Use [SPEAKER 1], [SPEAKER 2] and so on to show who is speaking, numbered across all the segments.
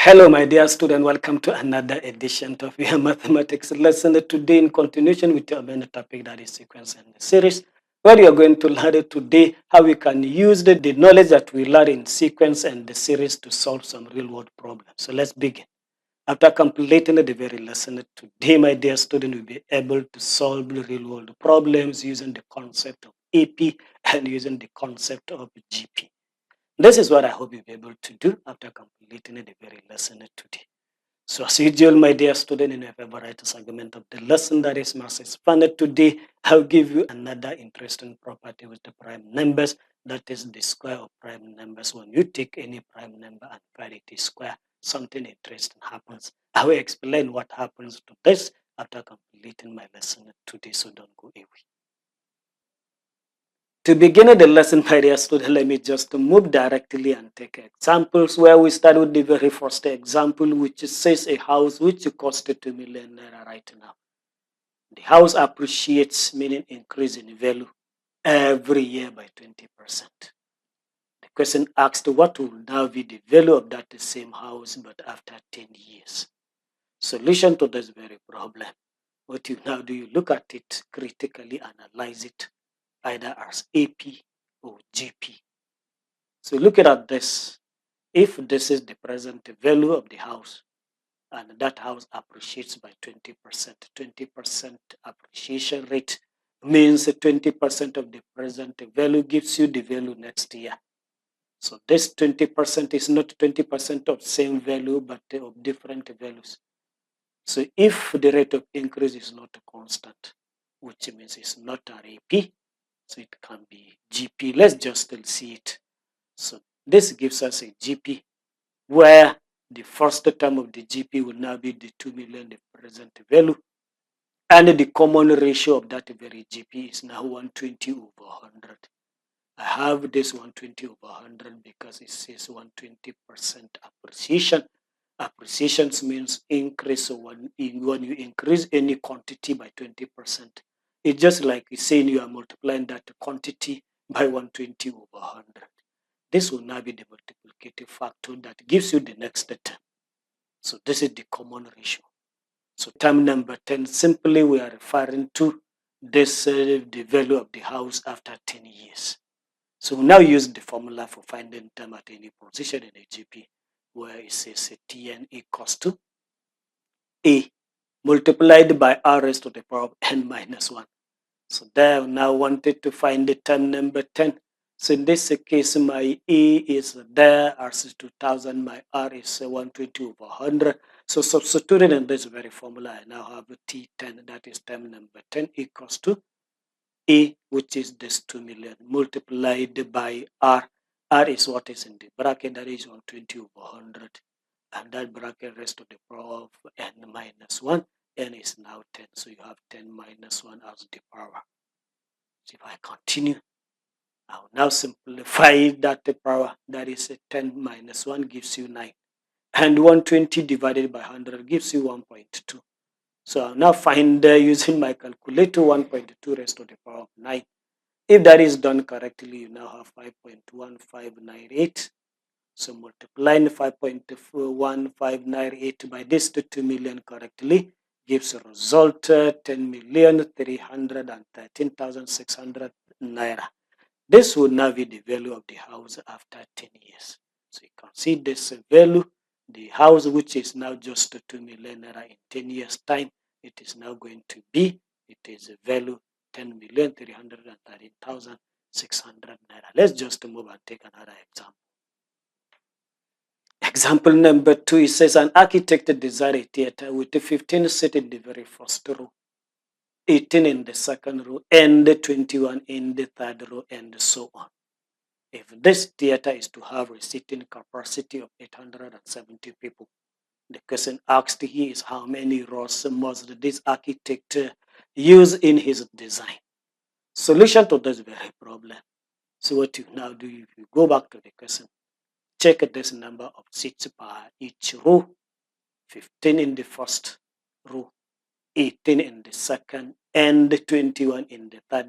[SPEAKER 1] Hello, my dear student. Welcome to another edition of your mathematics lesson. Today, in continuation with your main topic, that is sequence and series, where you are going to learn today how we can use the knowledge that we learn in sequence and the series to solve some real-world problems. So let's begin. After completing the very lesson today, my dear student, will be able to solve the real-world problems using the concept of AP and using the concept of GP. This is what I hope you'll be able to do after completing the very lesson today. So as usual, my dear student, in your favorite segment of the lesson, that is maths expanded today, I'll give you another interesting property with the prime numbers, that is the square of prime numbers. When you take any prime number and divide it square, something interesting happens. I will explain what happens to this after completing my lesson today, so don't go away. To begin the lesson, my dear student, let me just move directly and take examples where we start with the very first example, which says a house which costs 2 million naira right now. The house appreciates, meaning increase in value, every year by 20%. The question asked, what will now be the value of that same house but after 10 years? Solution to this very problem. What you now do, you look at it critically, analyze it, either as AP or GP. So looking at this, if this is the present value of the house and that house appreciates by 20%, 20% appreciation rate means 20% of the present value gives you the value next year. So this 20% is not 20% of same value, but of different values. So if the rate of increase is not constant, which means it's not an AP, so it can be GP. Let's just see it. So this gives us a GP where the first term of the GP will now be the 2 million, the present value. And the common ratio of that very GP is now 120 over 100. I have this 120 over 100 because it says 120% appreciation. Appreciation means increase. So when you increase any quantity by 20%, it's just like saying you are multiplying that quantity by 120 over 100. This will now be the multiplicative factor that gives you the next term. So this is the common ratio. So term number 10, simply we are referring to this, the value of the house after 10 years. So we now use the formula for finding term at any position in a GP, where it says Tn equals to A multiplied by R raised to the power of n minus 1. So there we now wanted to find the term number 10. So in this case, my A is there as 2000, my R is 120 over 100. So substituting in this very formula, I now have T10, that is term number 10 equals to A, which is this 2 million, multiplied by R. R is what is in the bracket, that is 120 over 100. And that bracket raised to the power of n minus 1. N is now 10, so you have 10 minus 1 as the power. So if I continue, I will now simplify that power, that is 10 minus 1 gives you 9. And 120 divided by 100 gives you 1.2. So I'll now find using my calculator 1.2 raised to the power of 9. If that is done correctly, you now have 5.1598. So multiplying 5.1598 by this to 2 million correctly gives a result 10,313,600 naira. This will now be the value of the house after 10 years. So you can see this value, the house which is now just 2 million naira in 10 years time, it is now going to be, it is a value 10,313,600 naira. Let's just move and take another example. Example number 2, it says an architect designed a theater with 15 seats in the very first row, 18 in the second row, and 21 in the third row, and so on. If this theater is to have a seating capacity of 870 people, the question asked here is how many rows must this architect use in his design? Solution to this very problem. So what you now do, if you go back to the question, check this number of seats per each row, 15 in the first row, 18 in the second, and 21 in the third.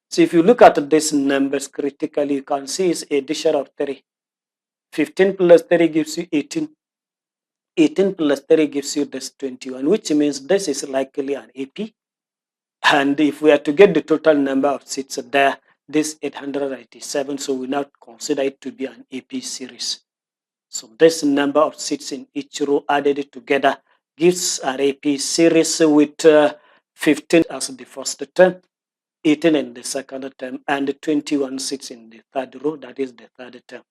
[SPEAKER 1] So if you look at these numbers critically, you can see it's addition of 3. 15 plus 3 gives you 18. 18 plus 3 gives you this 21, which means this is likely an AP. And if we are to get the total number of seats there, this 887, so we now consider it to be an AP series. So this number of seats in each row added together gives an AP series with 15 as the first term, 18 in the second term, and 21 seats in the third row, that is the third term.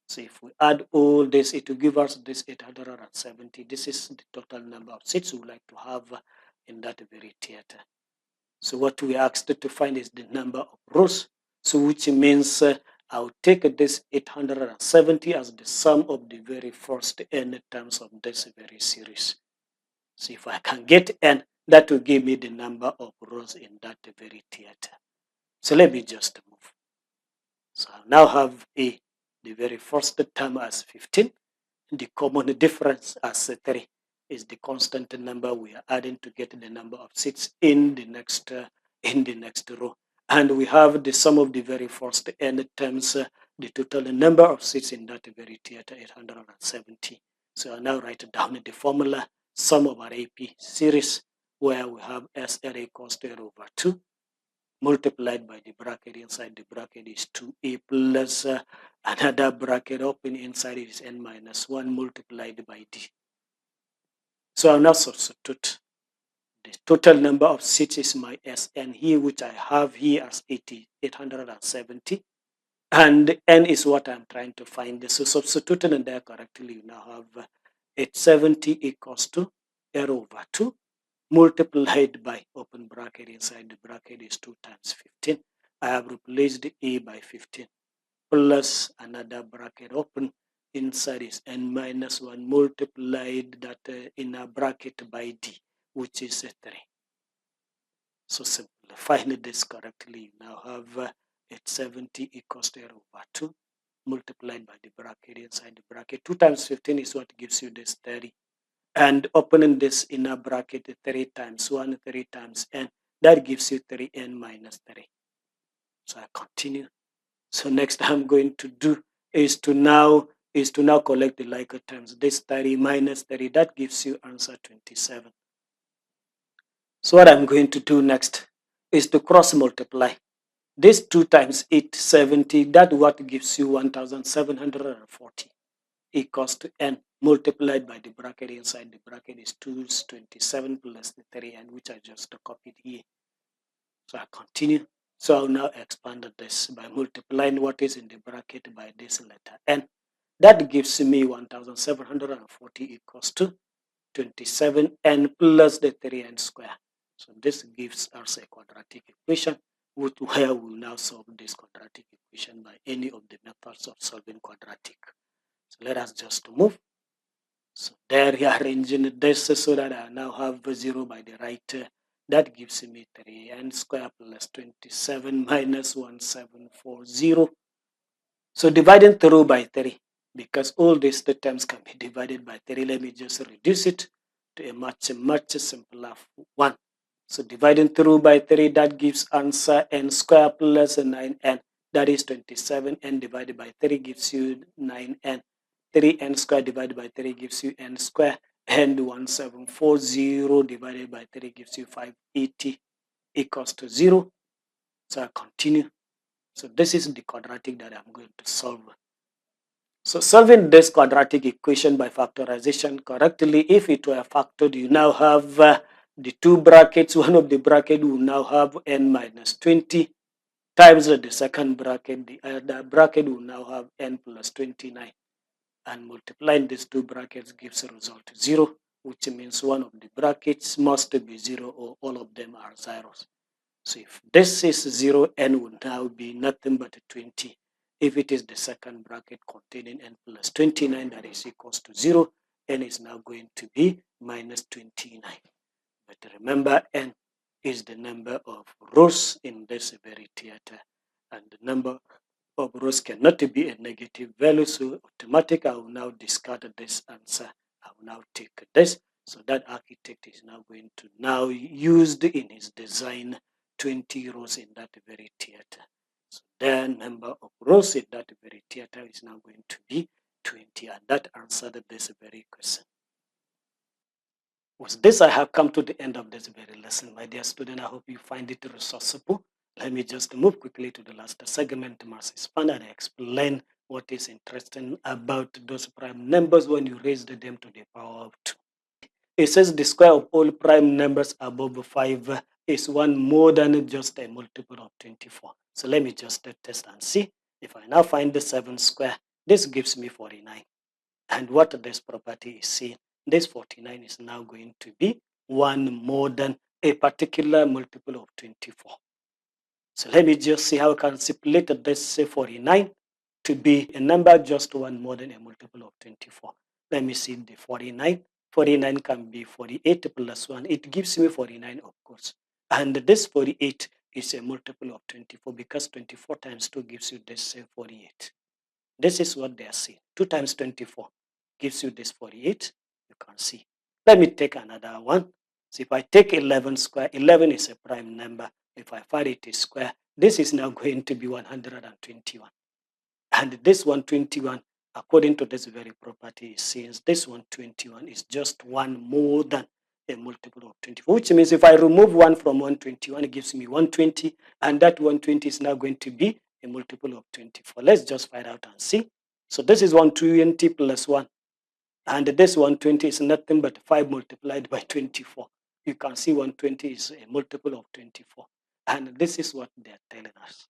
[SPEAKER 1] So if we add all this, it will give us this 870. This is the total number of seats we would like to have in that very theater. So what we asked to find is the number of rows. So which means I'll take this 870 as the sum of the very first n terms of this very series. So if I can get n, that will give me the number of rows in that very theater. So let me just move. So I now have A, the very first term as 15. The common difference as 3 is the constant number we are adding to get the number of seats in the next row. And we have the sum of the very first n terms, the total number of seats in that very theater, 870. So I now write down the formula, sum of our AP series, where we have SL equals to L over 2 multiplied by the bracket. Inside the bracket is 2a plus another bracket open inside it is n minus 1 multiplied by d. So I'll now substitute. The total number of seats is my Sn here, which I have here as 870. And n is what I'm trying to find. So substituting in there correctly, you now have 870 equals to L over 2 multiplied by open bracket. Inside the bracket is 2 times 15. I have replaced a by 15 plus another bracket open. Inside is n minus 1 multiplied that inner bracket by d, which is 3. So simplifying this correctly, you now have 870 equals to L over 2 multiplied by the bracket inside the bracket. 2 times 15 is what gives you this 30. And opening this inner bracket 3 times 1, 3 times n, that gives you 3n minus 3. So I continue. So next I'm going to do is to now collect the like terms. This 30 minus 30, that gives you answer 27. So what I'm going to do next is to cross multiply. This 2 times 870, that what gives you 1740 equals to n multiplied by the bracket inside the bracket is 227 plus the 3n, which I just copied here. So I continue. So I'll now expand this by multiplying what is in the bracket by this letter n. That gives me 1740 equals to 27n plus the 3n square. So this gives us a quadratic equation, where we'll now solve this quadratic equation by any of the methods of solving quadratic. So let us just move. So there, rearranging this so that I now have 0 by the right. That gives me 3n square plus 27 minus 1740. So dividing through by 3, because all these terms can be divided by 3, let me just reduce it to a much simpler one. So dividing through by 3, that gives answer n square plus 9n. That is 27n divided by 3 gives you 9n. 3n square divided by 3 gives you n square. And 1740 divided by 3 gives you 580 equals to 0. So I continue. So this is the quadratic that I'm going to solve. So solving this quadratic equation by factorization correctly, if it were factored, you now have the two brackets. One of the bracket will now have n minus 20 times the second bracket. The other bracket will now have n plus 29. And multiplying these two brackets gives a result 0, which means one of the brackets must be 0 or all of them are zeros. So if this is 0, n would now be nothing but 20. If it is the second bracket containing n plus 29, that is equals to 0, n is now going to be minus 29. But remember, n is the number of rows in this very theater, and the number of rows cannot be a negative value, so automatically I will now discard this answer. I will now take this. So that architect is now going to now used in his design 20 rows in that very theater. So the number of rows in that very theater is now going to be 20, and that answered this very question. With this, I have come to the end of this very lesson. My dear student, I hope you find it resourceful. Let me just move quickly to the last segment, mass expand, and explain what is interesting about those prime numbers when you raise them to the power of 2. It says the square of all prime numbers above 5 is one more than just a multiple of 24. So let me just test and see. If I now find the 7 square, this gives me 49. And what this property is saying, this 49 is now going to be one more than a particular multiple of 24. So let me just see how I can stipulate this, say 49, to be a number just one more than a multiple of 24. Let me see the 49. 49 can be 48 plus 1. It gives me 49, of course. And this 48 is a multiple of 24 because 24 times 2 gives you this, say, 48. This is what they are saying. 2 times 24 gives you this 48. You can see. Let me take another one. So if I take 11 square, 11 is a prime number. If I find it is square, this is now going to be 121. And this 121, according to this very property, since this 121 is just one more than a multiple of 24, which means if I remove 1 from 121, it gives me 120, and that 120 is now going to be a multiple of 24. Let's just find out and see. So this is 120 plus 1, and this 120 is nothing but 5 multiplied by 24. You can see 120 is a multiple of 24, and this is what they're telling us.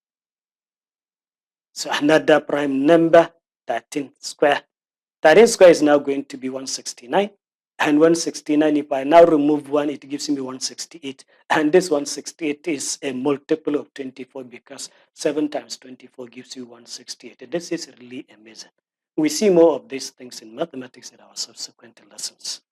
[SPEAKER 1] So another prime number, 13 square. 13 square is now going to be 169. And 169, if I now remove 1, it gives me 168. And this 168 is a multiple of 24 because 7 times 24 gives you 168. This is really amazing. We see more of these things in mathematics in our subsequent lessons.